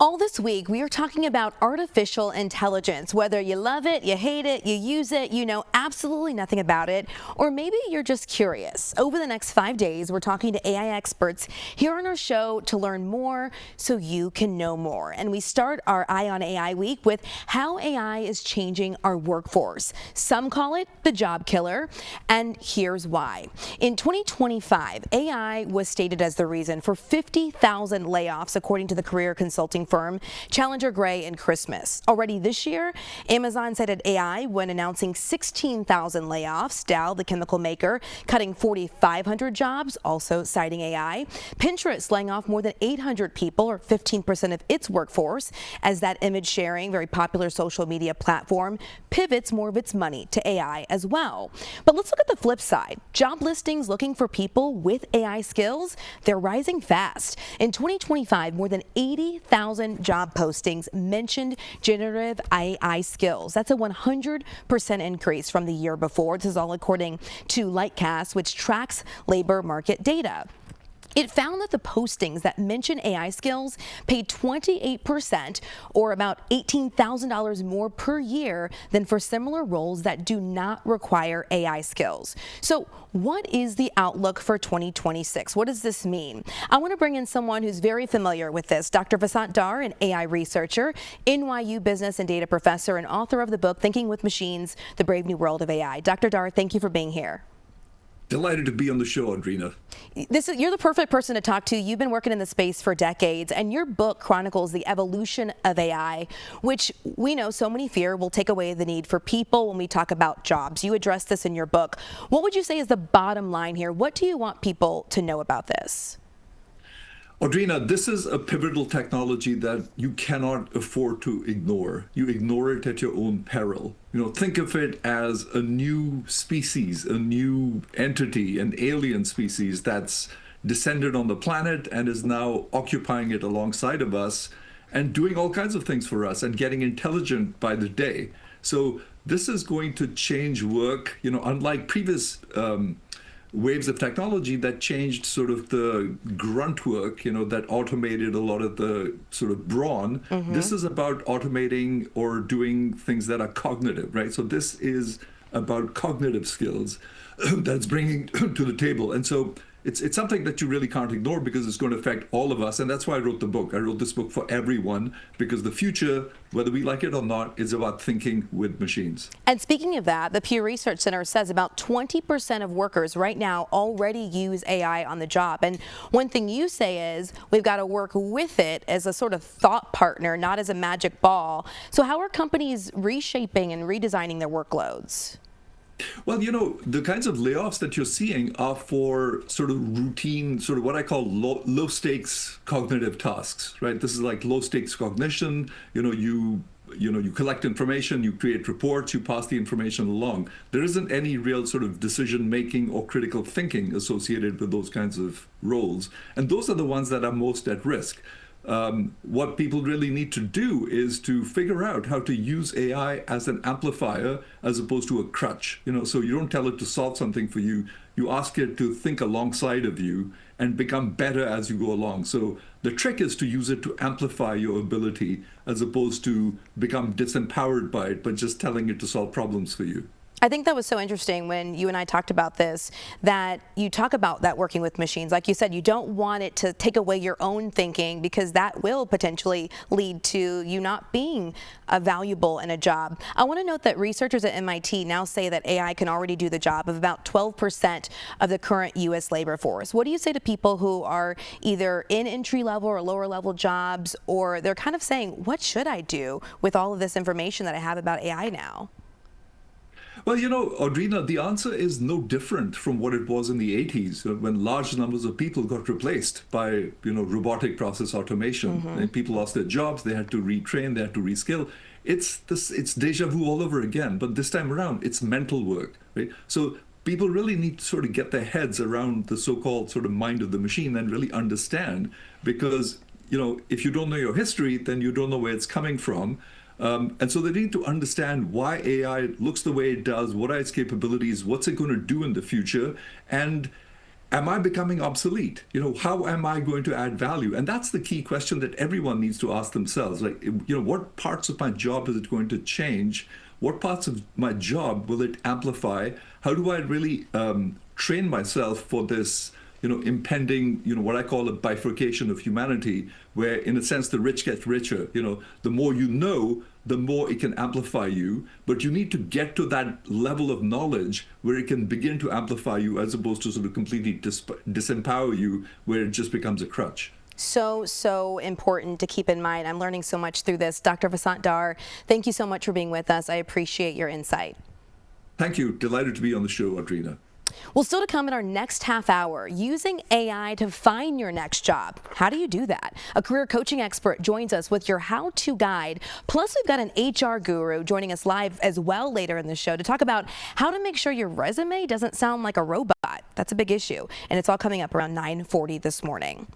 All this week, we are talking about artificial intelligence. Whether you love it, you hate it, you use it, you know absolutely nothing about it, or maybe you're just curious. Over the next 5 days, we're talking to AI experts here on our show to learn more so you can know more. And we start our Eye on AI week with how AI is changing our workforce. Some call it the job killer, and here's why. In 2025, AI was stated as the reason for 50,000 layoffs, according to the career consulting firm Challenger Gray and Christmas. Already this year, Amazon cited AI when announcing 16,000 layoffs. Dow, the chemical maker, cutting 4,500 jobs, also citing AI. Pinterest laying off more than 800 people, or 15% of its workforce, as that image sharing, very popular social media platform, pivots more of its money to AI as well. But let's look at the flip side. Job listings looking for people with AI skills, they're rising fast. In 2025, more than 80,000 job postings mentioned generative AI skills. That's a 100% increase from the year before. This is all according to Lightcast, which tracks labor market data. It found that the postings that mention AI skills paid 28%, or about $18,000 more per year than for similar roles that do not require AI skills. So what is the outlook for 2026? What does this mean? I want to bring in someone who's very familiar with this, Dr. Vasant Dhar, an AI researcher, NYU business and data professor, and author of the book, Thinking with Machines, The Brave New World of AI. Dr. Dhar, thank you for being here. Delighted to be on the show, Audrina. You're the perfect person to talk to. You've been working in the space for decades, and your book chronicles the evolution of AI, which we know so many fear will take away the need for people when we talk about jobs. You address this in your book. What would you say is the bottom line here? What do you want people to know about this? Audrina, this is a pivotal technology that you cannot afford to ignore. You ignore it at your own peril. Think of it as a new species, a new entity, an alien species that's descended on the planet and is now occupying it alongside of us and doing all kinds of things for us and getting intelligent by the day. So this is going to change work, unlike previous waves of technology that changed sort of the grunt work, that automated a lot of the sort of brawn. This is about automating or doing things that are cognitive, right? So this is about cognitive skills that's bringing to the table. And so it's something that you really can't ignore because it's going to affect all of us. And that's why I wrote the book. I wrote this book for everyone because the future, whether we like it or not, is about thinking with machines. And speaking of that, the Pew Research Center says about 20% of workers right now already use AI on the job. And one thing you say is we've got to work with it as a sort of thought partner, not as a magic ball. So how are companies reshaping and redesigning their workloads? Well, the kinds of layoffs that you're seeing are for sort of routine, sort of what I call low stakes cognitive tasks, right? This is like low stakes cognition. You collect information, you create reports, you pass the information along. There isn't any real sort of decision making or critical thinking associated with those kinds of roles. And those are the ones that are most at risk. What people really need to do is to figure out how to use AI as an amplifier as opposed to a crutch. So you don't tell it to solve something for you. You ask it to think alongside of you and become better as you go along. So the trick is to use it to amplify your ability as opposed to become disempowered by it, but just telling it to solve problems for you. I think that was so interesting when you and I talked about this, that you talk about that working with machines. Like you said, you don't want it to take away your own thinking because that will potentially lead to you not being valuable in a job. I want to note that researchers at MIT now say that AI can already do the job of about 12% of the current U.S. labor force. What do you say to people who are either in entry-level or lower-level jobs, or they're kind of saying, what should I do with all of this information that I have about AI now? Well, Audrina, the answer is no different from what it was in the 80s when large numbers of people got replaced by, robotic process automation. And people lost their jobs, they had to retrain, they had to reskill. It's deja vu all over again, but this time around, it's mental work, right? So people really need to sort of get their heads around the so-called sort of mind of the machine and really understand, because, if you don't know your history, then you don't know where it's coming from. And so they need to understand why AI looks the way it does, what are its capabilities, what's it going to do in the future, and am I becoming obsolete? How am I going to add value? And that's the key question that everyone needs to ask themselves. Like, what parts of my job is it going to change? What parts of my job will it amplify? How do I really train myself for this, impending, what I call a bifurcation of humanity, where in a sense the rich get richer. The more you know, the more it can amplify you, but you need to get to that level of knowledge where it can begin to amplify you, as opposed to sort of completely disempower you, where it just becomes a crutch. So important to keep in mind. I'm learning so much through this. Dr. Vasant Dhar, thank you so much for being with us. I appreciate your insight. Thank you. Delighted to be on the show, Audrina. Well, still to come in our next half hour, using AI to find your next job. How do you do that? A career coaching expert joins us with your how-to guide. Plus, we've got an HR guru joining us live as well later in the show to talk about how to make sure your resume doesn't sound like a robot. That's a big issue, and it's all coming up around 9:40 this morning.